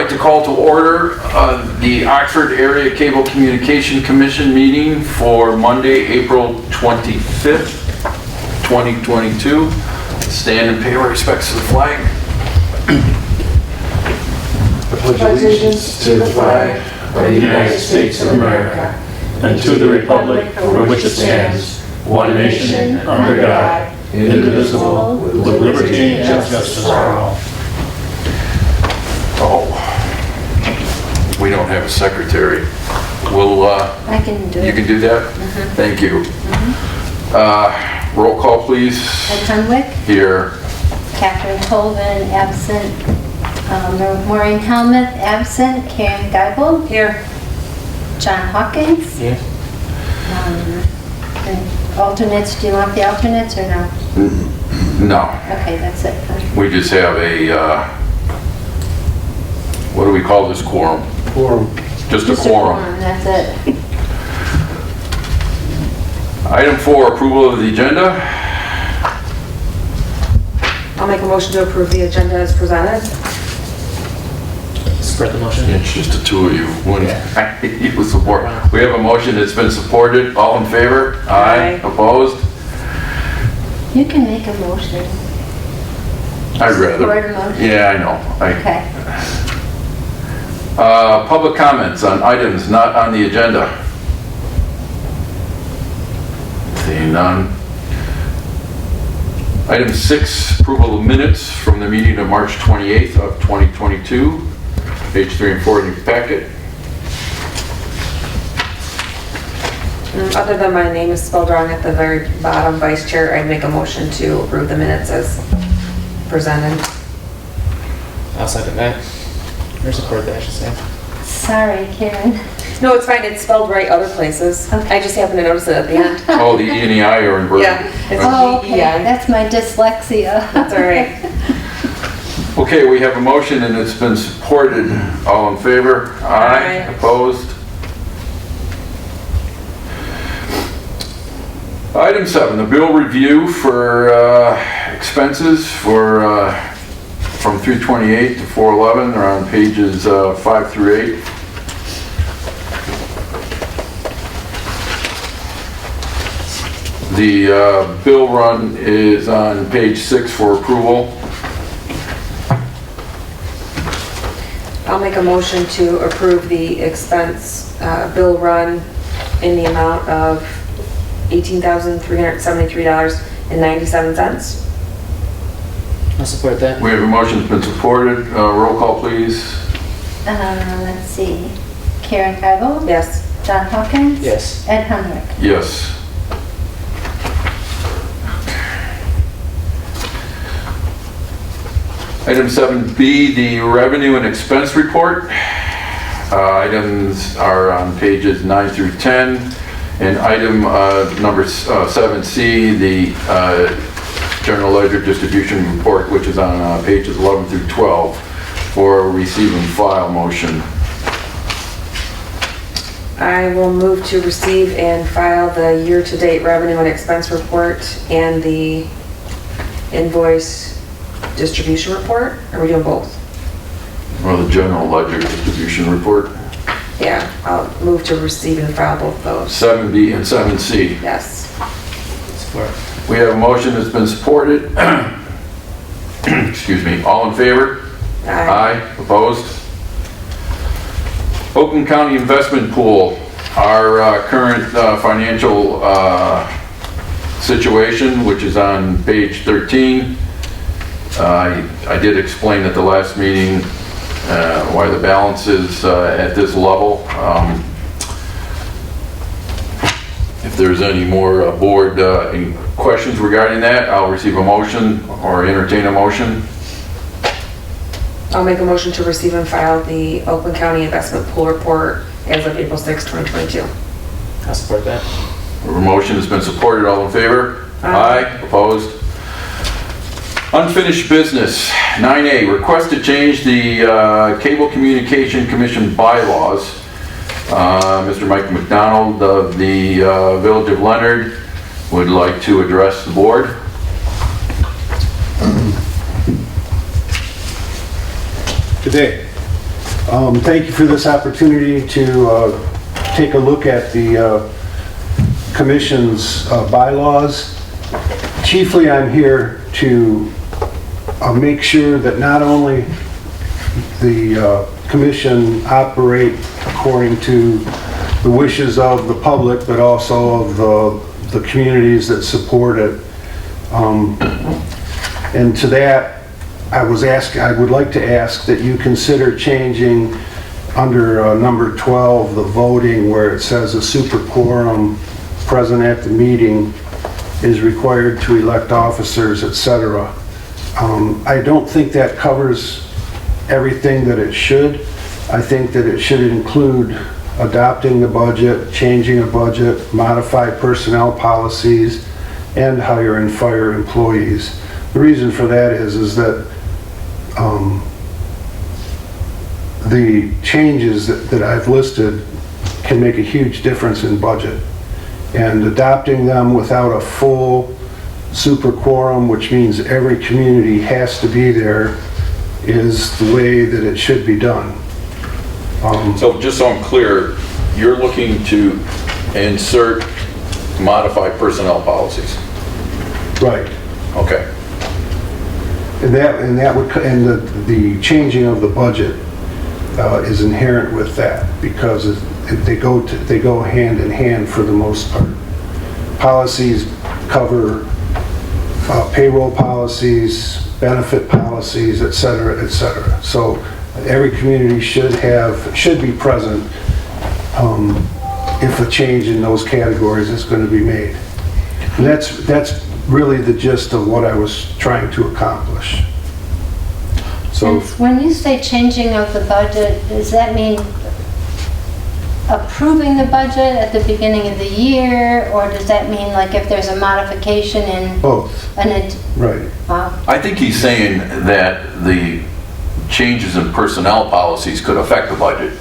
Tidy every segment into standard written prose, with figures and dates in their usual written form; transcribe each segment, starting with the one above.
like to call to order the Oxford Area Cable Communication Commission meeting for Monday, April 25th, 2022. Stand and pay our respects to the flag. I pledge allegiance to the flag of the United States of America and to the republic for which it stands, one nation, under God, indivisible, with liberty and justice for all. Oh, we don't have a secretary. I can do it. You can do that? Mm-hmm. Thank you. Mm-hmm. Roll call, please. Ed Hunwick, Here. Catherine Colvin, absent. Maureen Helmuth, absent. Karen Geibel. Here. John Hawkins. Here. And alternates, do you want the alternates or no? No. Okay, that's it. We just have a, what do we call this quorum? Quorum. Just a quorum. That's it. Item 4, approval of the agenda. I'll make a motion to approve the agenda as presented. Support the motion. It's just the two of you. You support. We have a motion that's been supported. All in favor? Aye. Opposed? You can make a motion. I'd rather. Support a motion. Yeah, I know. Okay. Public comments on items not on the agenda. Seeing none. Item 6, approval of minutes from the meeting of March 28th of 2022. Page 3 and 4 in your packet. Other than my name is spelled wrong at the very bottom, Vice Chair, I'd make a motion to approve the minutes as presented. I'll second that. Or support that, I should say. Sorry, Karen. No, it's fine, it's spelled right other places. Okay. I just happened to notice it at the end. Oh, the E and the I are inverted. Yeah, it's Oh, okay. G-E-I. That's my dyslexia. That's all right. Okay, we have a motion and it's been supported. All in favor? Aye. Opposed? Item 7, the bill review for expenses for from 328 to 411. They're on pages 5 through 8. The bill run is on page 6 for approval. I'll make a motion to approve the expense bill run in the amount of $18,373.97. I'll support that. We have a motion that's been supported. Roll call, please. Let's see. Karen Geibel. Yes. John Hawkins. Yes. Ed Hunwick. Yes. Item 7B, the revenue and expense report. Items are on pages 9 through 10. And item number 7C, the general ledger distribution report, which is on pages 11 through 12 for receive and file motion. I will move to receive and file the year-to-date revenue and expense report and the invoice distribution report. Are we doing both? Or the general ledger distribution report. Yeah, I'll move to receive and file both those. 7B and 7C. Yes. Support. We have a motion that's been supported. Excuse me. All in favor? Aye. Opposed? Oakland County Investment Pool, our current financial situation, which is on page 13. I did explain at the last meeting why the balance is at this level. If there's any more board any questions regarding that, I'll receive a motion or entertain a motion. I'll make a motion to receive and file the Oakland County Investment Pool report as of April 6, 2022. I'll support that. A motion has been supported. All in favor? Aye. Opposed? Unfinished business. 9A, request to change the Cable Communication Commission bylaws. Mr. Mike McDonald of the Village of Leonard would like to address the board. Good day. Thank you for this opportunity to take a look at the Commission's bylaws. Chiefly, I'm here to make sure that not only the Commission operate according to the wishes of the public, but also of the communities that support it. And to that, I would like to ask that you consider changing under number 12, the voting, where it says a super quorum present at the meeting is required to elect officers, etc. I don't think that covers everything that it should. I think that it should include adopting the budget, changing a budget, modify personnel policies, and hire and fire employees. The reason for that is that the changes that I've listed can make a huge difference in budget. And adopting them without a full super quorum, which means every community has to be there, is the way that it should be done. So just so I'm clear, you're looking to insert modify personnel policies? Right. Okay. And the changing of the budget is inherent with that, because they go hand in hand for the most part. Policies cover payroll policies, benefit policies, et cetera, et cetera. So every community should be present if a change in those categories is going to be made. And that's really the gist of what I was trying to accomplish. So And when you say changing of the budget, does that mean approving the budget at the beginning of the year, or does that mean like if there's a modification in both, right. I think he's saying that the changes in personnel policies could affect the budget,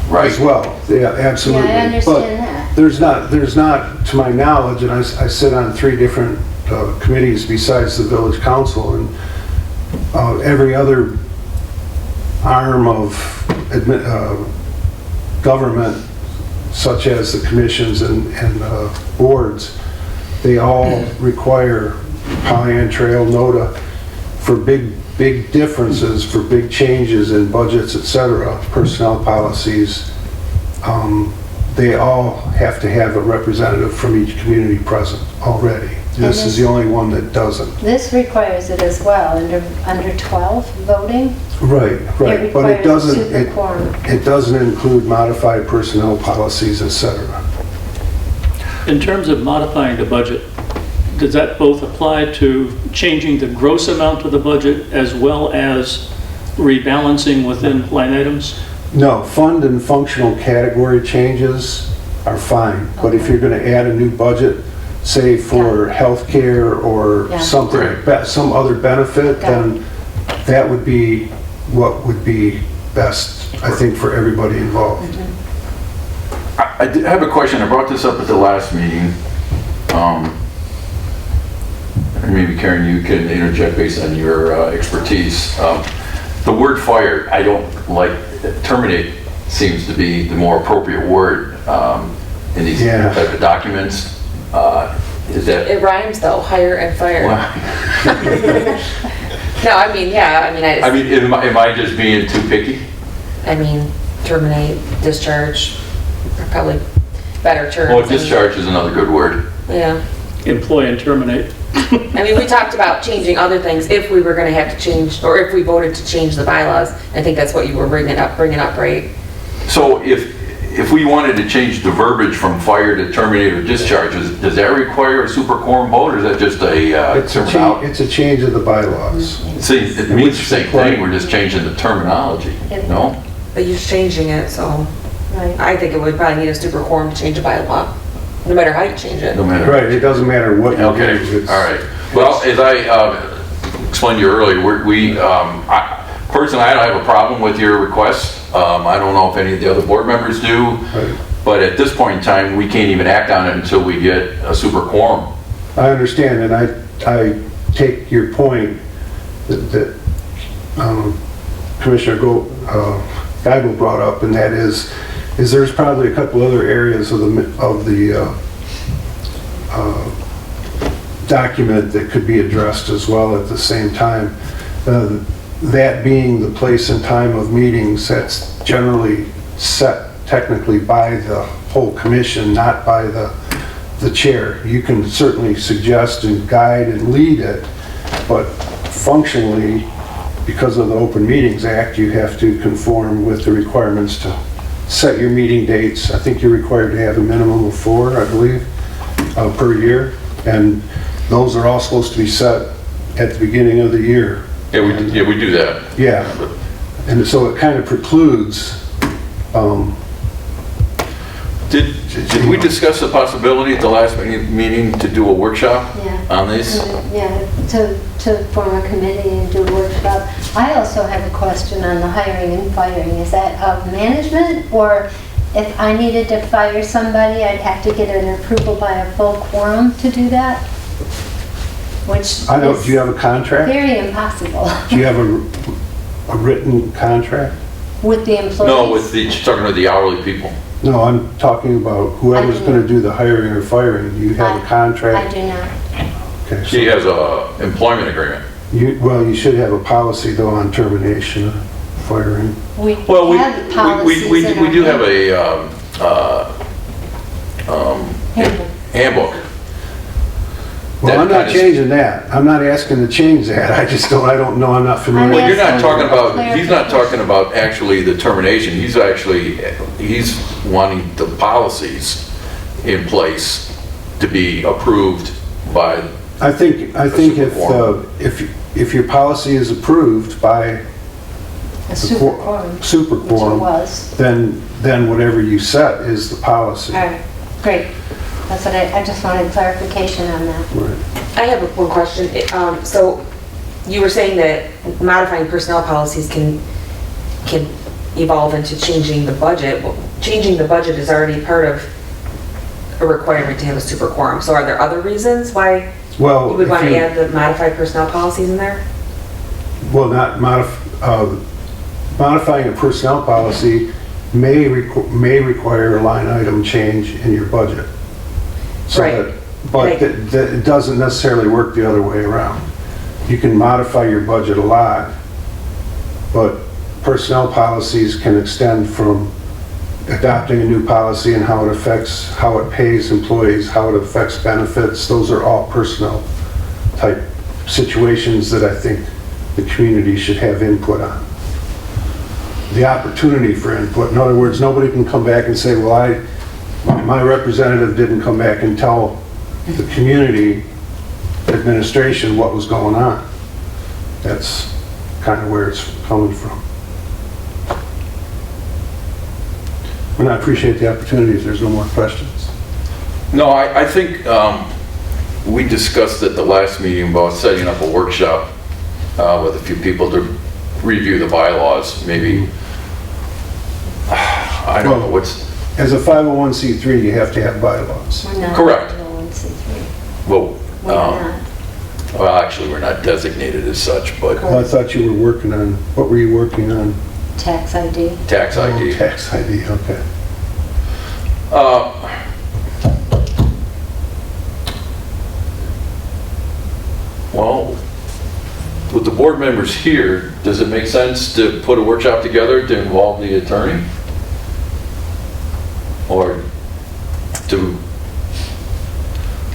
right? As well, yeah, absolutely. Yeah, I understand that. There's not, to my knowledge, and I sit on 3 different committees besides the village council, and every other arm of government, such as the commissions and boards, they all require Pollyant Trail, NOTA, for big differences, for big changes in budgets, etc., personnel policies. They all have to have a representative from each community present already. This is the only one that doesn't. This requires it as well, under 12, voting? Right. It But it requires doesn't, super quorum. it doesn't include modified personnel policies, etc. In terms of modifying the budget, does that both apply to changing the gross amount of the budget as well as rebalancing within line items? No, fund and functional category changes are fine, but if you're going to add a new budget, say for healthcare or Yeah. something, some other benefit, then that would be what would be best, I think, for everybody involved. I did have a question. I brought this up at the last meeting. And maybe Karen, you can interject based on your expertise. The word fire, I don't like. Terminate seems to be the more appropriate word in these type of documents. Is that? It rhymes though, hire and fire. No, I mean, yeah, I mean, am I just being too picky? Terminate, discharge, are probably better terms. Well, discharge is another good word. Yeah. Employ and terminate. We talked about changing other things if we were going to have to change, or if we voted to change the bylaws. I think that's what you were bringing up, right? So if we wanted to change the verbiage from fire to terminate or discharge, does that require a super quorum vote, or is that just It's a change of the bylaws. See, it means the same thing, we're just changing the terminology, no? But you're changing it, so Right. I think it would probably need a super quorum to change a bylaw, no matter how you change it. No matter. Right, it doesn't matter what you do. Okay, It's- all right. Well, as I explained to you earlier, personally, I don't have a problem with your request. I don't know if any of the other board members do, Right. but at this point in time, we can't even act on it until we get a super quorum. I understand, and I take your point that Commissioner Geibel brought up, and that is there's probably a couple other areas of the document that could be addressed as well at the same time. That being the place and time of meetings, that's generally set technically by the whole commission, not by the chair. You can certainly suggest and guide and lead it, but functionally, because of the Open Meetings Act, you have to conform with the requirements to set your meeting dates. I think you're required to have a minimum of 4, I believe, per year, and those are all supposed to be set at the beginning of the year. Yeah, we do that. Yeah, and so it kind of precludes, Did we discuss the possibility at the last meeting to do a workshop Yeah. on these? Yeah, to form a committee and do a workshop. I also have a question on the hiring and firing. Is that of management, or if I needed to fire somebody, I'd have to get an approval by a full quorum to do that? Which I don't, is do you have a contract? very impossible Do you have a written contract? with the employees. No, you're talking with the hourly people. No, I'm talking about whoever's I do going to not. do the hiring or firing. Do you have a I contract? do not. Okay, She so has a employment agreement. you should have a policy though on termination of firing. We Well, have policies we in our do have a handbook. handbook. Well, That I'm not kind of- changing that. I'm not asking to change that. I don't know, I'm not familiar. Well, you're not asking talking for about, he's not talking about actually the termination. He's wanting the policies in place to be approved by, I think super quorum. if your policy is approved by A super quorum, super which it quorum, was. then whatever you set is the policy. All right, great. That's what I just wanted clarification on that. Right. I have one question. So you were saying that modifying personnel policies can evolve into changing the budget. Well, changing the budget is already part of a requirement to have a super quorum. So are there other reasons why Well, you would want if to add the modified personnel policies in there? Well, not modifying a personnel policy may require a line item change in your budget. So Right. But it doesn't necessarily work the other way around. You can modify your budget a lot, but personnel policies can extend from adopting a new policy and how it pays employees, how it affects benefits. Those are all personnel type situations that I think the community should have input on. The opportunity for input. In other words, nobody can come back and say, well, my representative didn't come back and tell the community administration what was going on. That's kind of where it's coming from. And I appreciate the opportunity if there's no more questions. no, I think we discussed at the last meeting about setting up a workshop with a few people to review the bylaws, maybe. I don't know what's, As a 501c3, you have to have bylaws. We're not. Correct. 501c3. well, We're not. well, actually, we're not designated as such, but Well, I thought you were working on, what were you working on? Tax ID. tax ID. Oh, tax ID, okay. Well, with the board members here, does it make sense to put a workshop together to involve the attorney? Or to,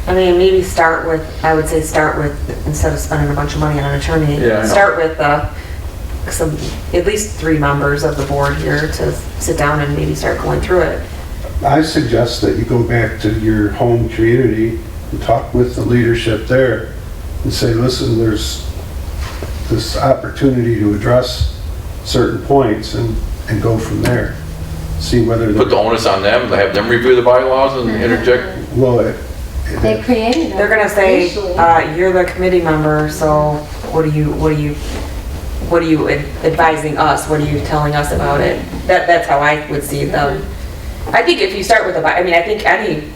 I mean, maybe I would say start with, instead of spending a bunch of money on an attorney, Yeah, I know. start with at least 3 members of the board here to sit down and maybe start going through it. I suggest that you go back to your home community and talk with the leadership there and say, listen, there's this opportunity to address certain points and go from there. See whether, put the onus on them, have them review the bylaws and interject? well, They created them. They're gonna say, initially. you're the committee member, so what are you advising us? What are you telling us about it? That's how I would see them. I think if you start with I think any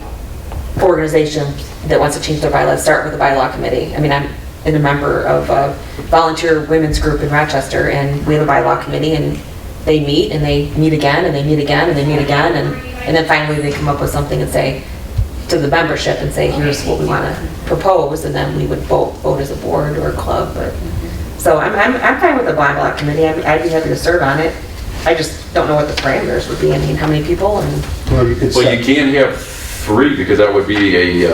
organization that wants to change their bylaws, start with the bylaw committee. I mean, I'm a member of a volunteer women's group in Rochester, and we have a bylaw committee, and they meet and they meet again and they meet again and they meet again and then finally they come up with something and say to the membership and say, here's what we want to propose, and then we would vote as a board or a club. So I'm fine with the blind block committee. I'd be happy to serve on it. I just don't know what the parameters would be. I mean, how many people and... Well, you could Well, you set, can't have 3 because that would be a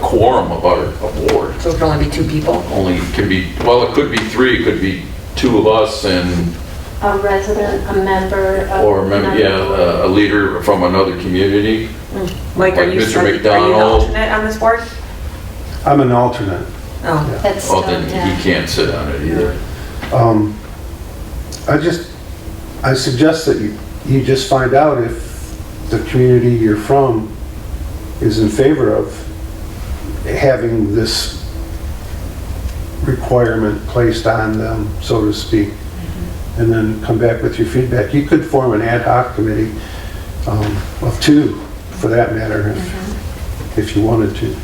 quorum of a board. So it could only be 2 people? Only can be, well, it could be 3, it could be 2 of us and, A resident, a member of... or maybe, yeah, a leader from another community. Mike, are Like you Mr. are you an McDonald. alternate on this board? I'm an alternate. Oh, That's still, Well, then yeah. he can't sit on it either. I suggest that you just find out if the community you're from is in favor of having this requirement placed on them, so to speak, and then come back with your feedback. You could form an ad hoc committee of 2, for that matter, if you wanted to.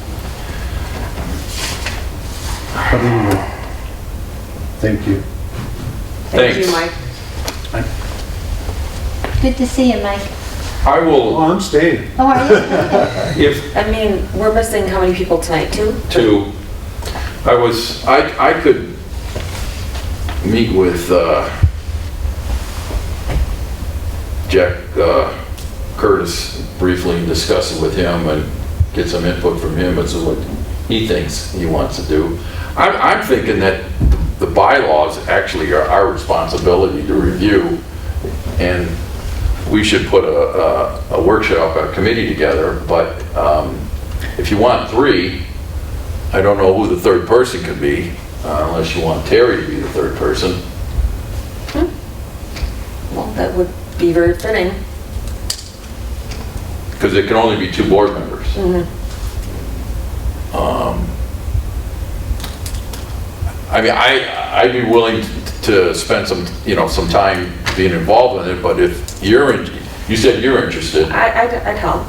But anyway, thank you. thank you, Thanks. Mike. Good to see you, Mike. I Oh, will, I'm staying. Oh, are you? Okay. if I mean, we're missing how many people tonight, 2? 2, I could meet with Jack Curtis briefly and discuss it with him and get some input from him as to what he thinks he wants to do. I'm thinking that the bylaws actually are our responsibility to review, and we should put a workshop, a committee together, but if you want 3, I don't know who the 3rd person could be, unless you want Terry to be the 3rd person. Well, that would be very fitting. Because it can only be 2 board members. I mean, I'd be willing to spend some time being involved in it, but if you said you're interested, I'd help.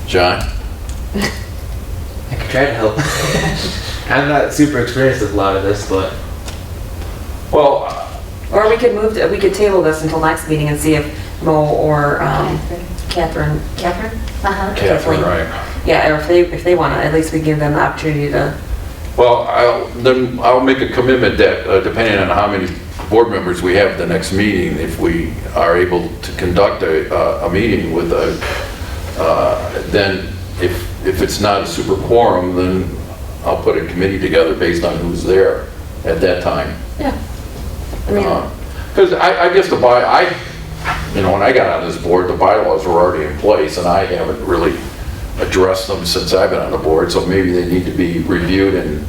John? I could try to help. I'm not super experienced with a lot of this, but Well, Or we could table this until next meeting and see if Mo or Catherine? Uh-huh. Catherine, right. Yeah, or if they want to, at least we give them the opportunity to. Well, I'll make a commitment that depending on how many board members we have at the next meeting, if we are able to conduct a meeting with then if it's not a super quorum, then I'll put a committee together based on who's there at that time. Yeah. I mean, Because I guess when I got on this board, the bylaws were already in place, and I haven't really addressed them since I've been on the board, so maybe they need to be reviewed, and,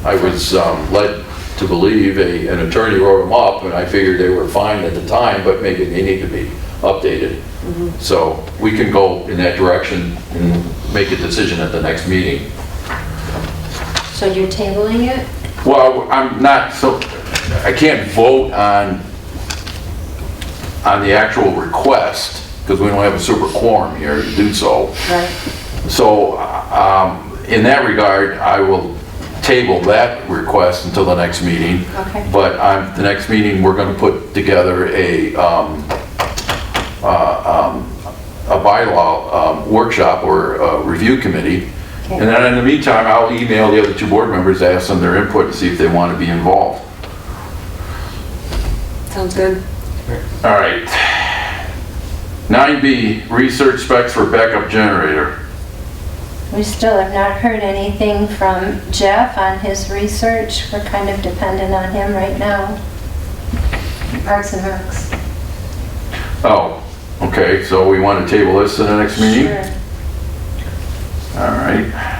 I was led to believe an attorney wrote them up, and I figured they were fine at the time, but maybe they need to be updated. So we can go in that direction and make a decision at the next meeting. So you're tabling it? Well, I can't vote on the actual request, because we don't have a super quorum here to do so. Right. So, in that regard, I will table that request until the next meeting. Okay. But the next meeting, we're gonna put together a bylaw workshop or a review committee. Okay. And then in the meantime, I'll email the other 2 board members, ask them their input, and see if they want to be involved. sounds good. All right. 9B, research specs for backup generator. We still have not heard anything from Jeff on his research. We're kind of dependent on him right now. Parks and Recs. Oh, okay, so we want to table this to the next meeting? Sure. All right.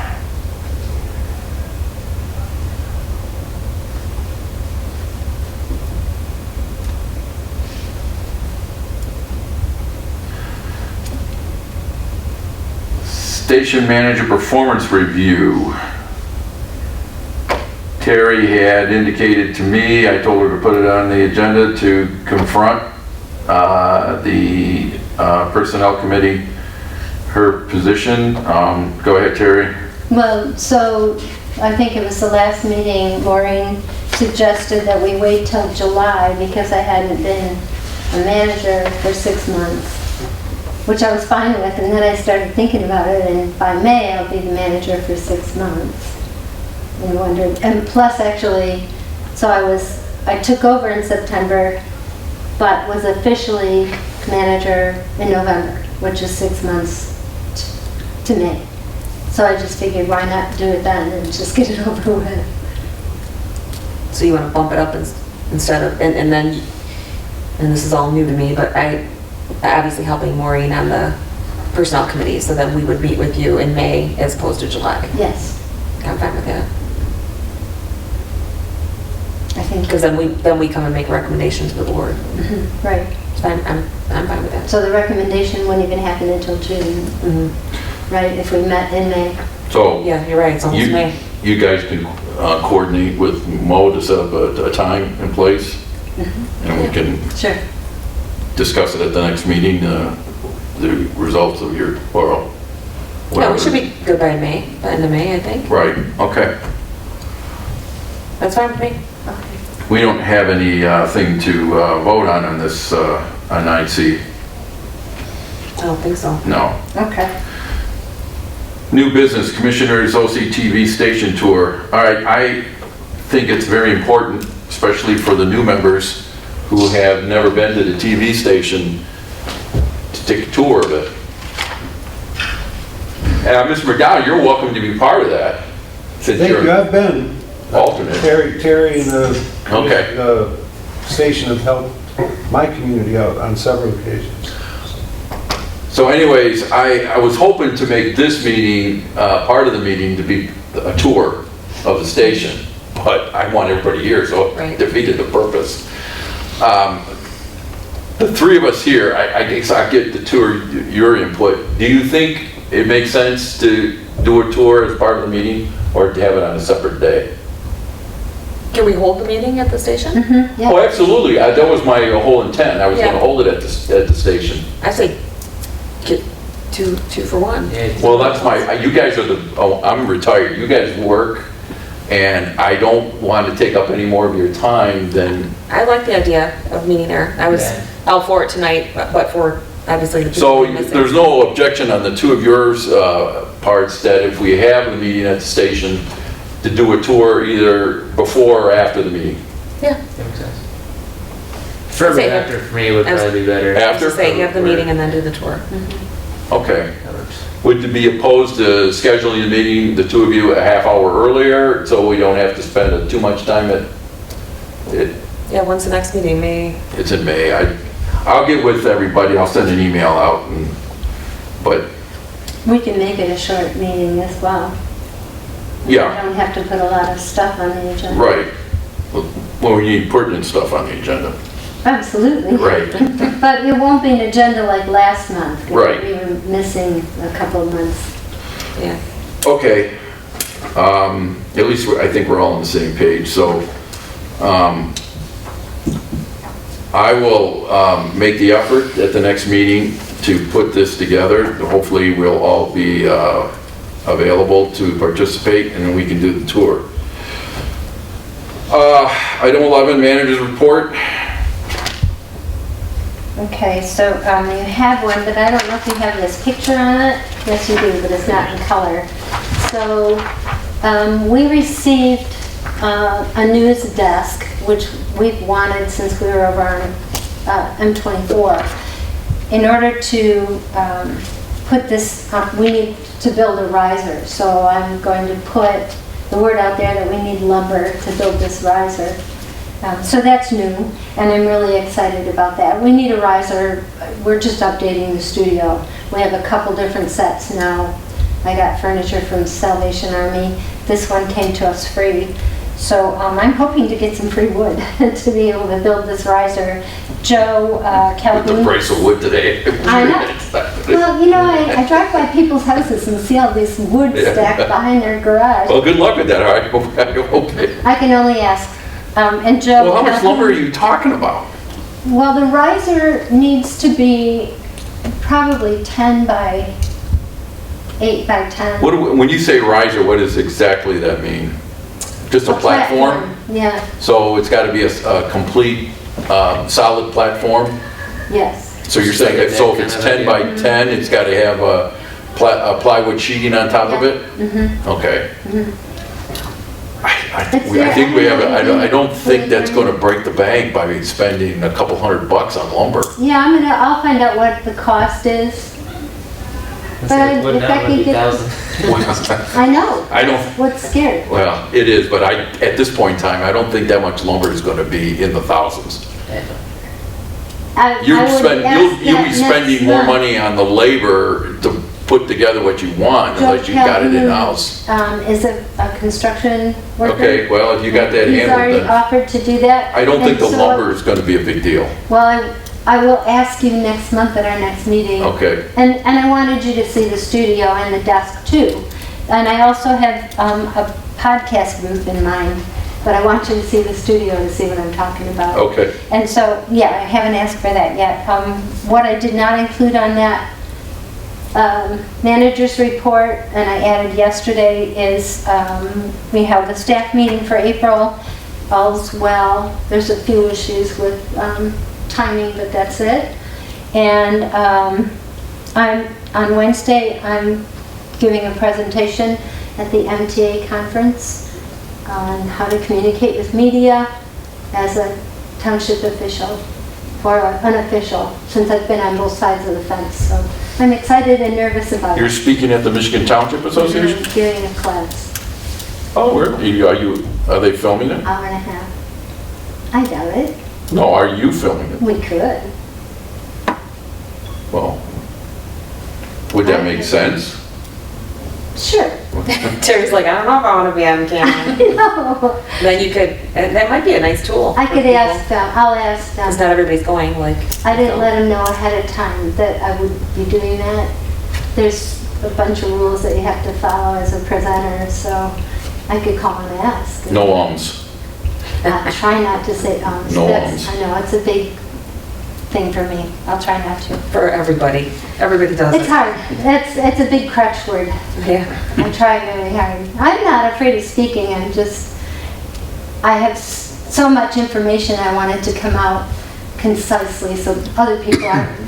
Station manager performance review. Terry had indicated to me, I told her to put it on the agenda to confront the personnel committee, her position. Go ahead, Terry. Well, so I think it was the last meeting, Maureen suggested that we wait till July because I hadn't been a manager for 6 months, which I was fine with, and then I started thinking about it, and by May I'll be the manager for 6 months. And I wondered, and plus actually, so I took over in September, but was officially manager in November, which is 6 months to May. So I just figured, why not do it then and just get it over with. So you want to bump it up instead of, and then, and this is all new to me, but I obviously helping Maureen on the personnel committee, so then we would meet with you in May as opposed to July. Yes, I'm fine with that. I think. Because then we come and make recommendations to the board. Mhm, right. So I'm fine with that. So the recommendation wouldn't even happen until June, Mhm. right, if we met in May? So Yeah, you're right, it's almost May. you guys can coordinate with Mo to set up a time and place, and we can Sure. discuss it at the next meeting, the results of your, or Yeah, whatever. we should be good by May, by end of May, I think. Right, okay. That's fine with me. Okay. We don't have any thing to vote on this, on 9C, I don't think so. no. Okay. New business, Commissioners OCTV station tour. All right, I think it's very important, especially for the new members who have never been to the TV station, to take a tour of it. Mr. McDowell, you're welcome to be part of that, since Thank you, you're I've been. alternate. Terry and the Okay. station have helped my community out on several occasions. So anyways, I was hoping to make this meeting, part of the meeting, to be a tour of the station, but I want everybody here, so it Right. defeated the purpose. The three of us here, I guess I'll get the tour, your input. Do you think it makes sense to do a tour as part of the meeting, or to have it on a separate day? Can we hold the meeting at the station? Mm-hmm, yeah. Oh, absolutely, that was my whole intent, I was gonna Yeah. hold it at the station. I say get two for one. Yeah, Well, that's you guys are I'm retired, you guys work, and I don't want to take up any more of your time than, I like the idea of meeting there. I was Yeah. out for it tonight, but for obviously the people so who miss it. there's no objection on the two of yours parts that if we have the meeting at the station, to do a tour either before or after the meeting. Yeah, that makes sense. Further Say- after for me would probably be better. After? to say you have the meeting and then do the tour. Okay. That works. Would you be opposed to scheduling the meeting, the two of you, a half hour earlier, so we don't have to spend too much time Yeah, when's the next meeting? May? it's in May. I'll get with everybody, I'll send an email out, but, We can make it a short meeting as well. yeah. We don't have to put a lot of stuff on the agenda. Right. Well, we need pertinent stuff on the agenda. Absolutely. Right. But it won't be an agenda like last month. 'Cause Right. We were missing a couple of months. Yeah. Okay. At least I think we're all on the same page, so I will make the effort at the next meeting to put this together. Hopefully, we'll all be available to participate, and then we can do the tour. Item 11, Manager's Report. Okay, so you have one, but I don't know if you have this picture on it. Yes, you do, but it's not in color. So we received a news desk, which we've wanted since we were over on M24. In order to put this, we need to build a riser. So I'm going to put the word out there that we need lumber to build this riser. So that's new, and I'm really excited about that. We need a riser. We're just updating the studio. We have a couple different sets now. I got furniture from Salvation Army. This one came to us free. So I'm hoping to get some free wood to be able to build this riser. Joe With the Calhoun. price of wood today. I know. Well, you know, I drive by people's houses and see all this wood stacked behind their garage. Well, good luck with that. I hope it. I can only ask. And Joe. Well, how much Calhoun- lumber are you talking about? Well, the riser needs to be probably 10 by 8 by 10. When you say riser, what does exactly that mean? Just a platform? Yeah, So it's gotta be a complete, solid platform. yes. So you're saying, if it's 10 by 10, it's gotta have a plywood sheeting on top of it? Mm-hmm. Okay. I there think we have, I don't think anything- that's gonna break the bank by spending a couple $100 on lumber. Yeah, I'll find out what the cost is. But Wouldn't if I that can be get, 1,000? I know. I don't- What's scary. Well, it is, but at this point in time, I don't think that much lumber is gonna be in the thousands. I would You'll ask be that spending next more month. money on the labor to put together what you want unless you got it in-house. Is a construction worker. Okay, well, if you got that He's already handled, then offered to do that. I don't think And the so- lumber is gonna be a big deal. Well, I will ask you next month at our next meeting. Okay, And I wanted you to see the studio and the desk too. And I also have a podcast booth in mind, but I want you to see the studio to see what I'm talking about. okay. And so, yeah, I haven't asked for that yet. What I did not include on that manager's report, and I added yesterday, is we have the staff meeting for April. All's well. There's a few issues with timing, but that's it. And on Wednesday, I'm giving a presentation at the MTA conference on how to communicate with media as a township official, or unofficial, since I've been on both sides of the fence. So I'm excited and nervous about You're it. speaking at the Michigan Township Association? I'm giving a class, Oh, really? Are they filming it? hour and a half. I doubt it. No, are you filming it? We could. Well, would that make sense? Sure. Terry's like, I don't know if I want to be on camera. No. Then you could, that might be a nice tool. I for could people. ask them, I'll ask Because them. not everybody's going, like. I didn't let them know ahead of time that I would be doing that. There's a bunch of rules that you have to follow as a presenter, so I could call and ask. No ums. Try not to say ums. No That's- ums. I know, it's a big thing for me. I'll try not to. For everybody. Everybody does It's it. hard. It's a big crutch word. Yeah. I try really hard. I'm not afraid of speaking, I have so much information I wanted to come out concisely so other people aren't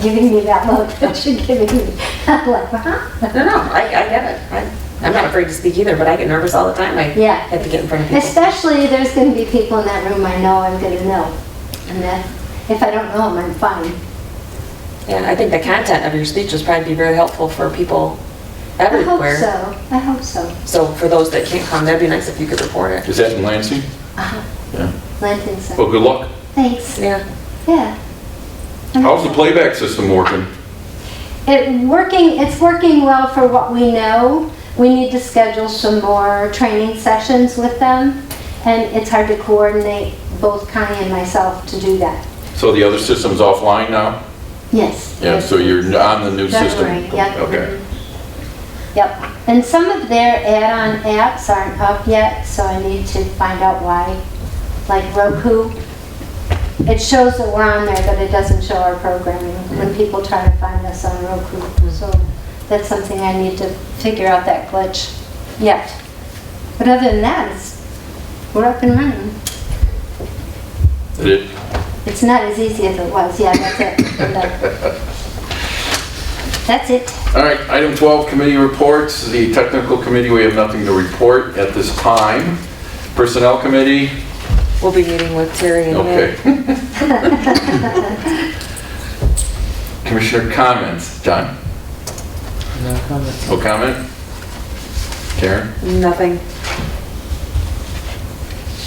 giving me that look that you're giving me. I'm like, huh? No, I get it. I'm not afraid to speak either, but I get nervous all the time. I Yeah. have to get in front of people. Especially there's going to be people in that room I know I'm going to know. And that if I don't know them, I'm fine. Yeah, I think the content of your speech will probably be very helpful for people everywhere. I hope so. So for those that can't come, that'd be nice if you could report it. Is that in Lansing? Uh-huh. Yeah. Lansing, so. Well, good luck. Thanks. Yeah. Yeah. How's the playback system working? It's working well for what we know. We need to schedule some more training sessions with them, and it's hard to coordinate both Connie and myself to do that. So the other system's offline now? Yes. Yeah, so you're on the new system? February, yep. Okay. Yep. And some of their add-on apps aren't up yet, so I need to find out why. Like Roku, it shows that we're on there, but it doesn't show our programming when people try to find us on Roku. So that's something I need to figure out that glitch yet. But other than that, we're up and running. Did it? It's not as easy as it was. Yeah, that's it. I'm done. That's it. All right, item 12, committee reports. The technical committee, we have nothing to report at this time. Personnel committee, We'll be meeting with Terry and okay. Nick. Commissioner comments, John? No comment. No comment? Karen? Nothing.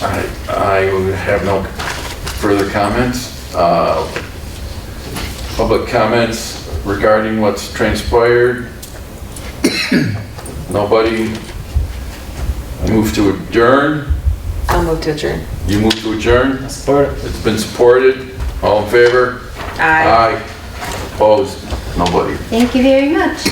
All right, I would have no further comments. Public comments regarding what's transpired? Nobody? I move to adjourn. I'll move to adjourn. You move to adjourn? Support it. It's been supported. All in favor? Aye. Aye. Opposed? Nobody. Thank you very much.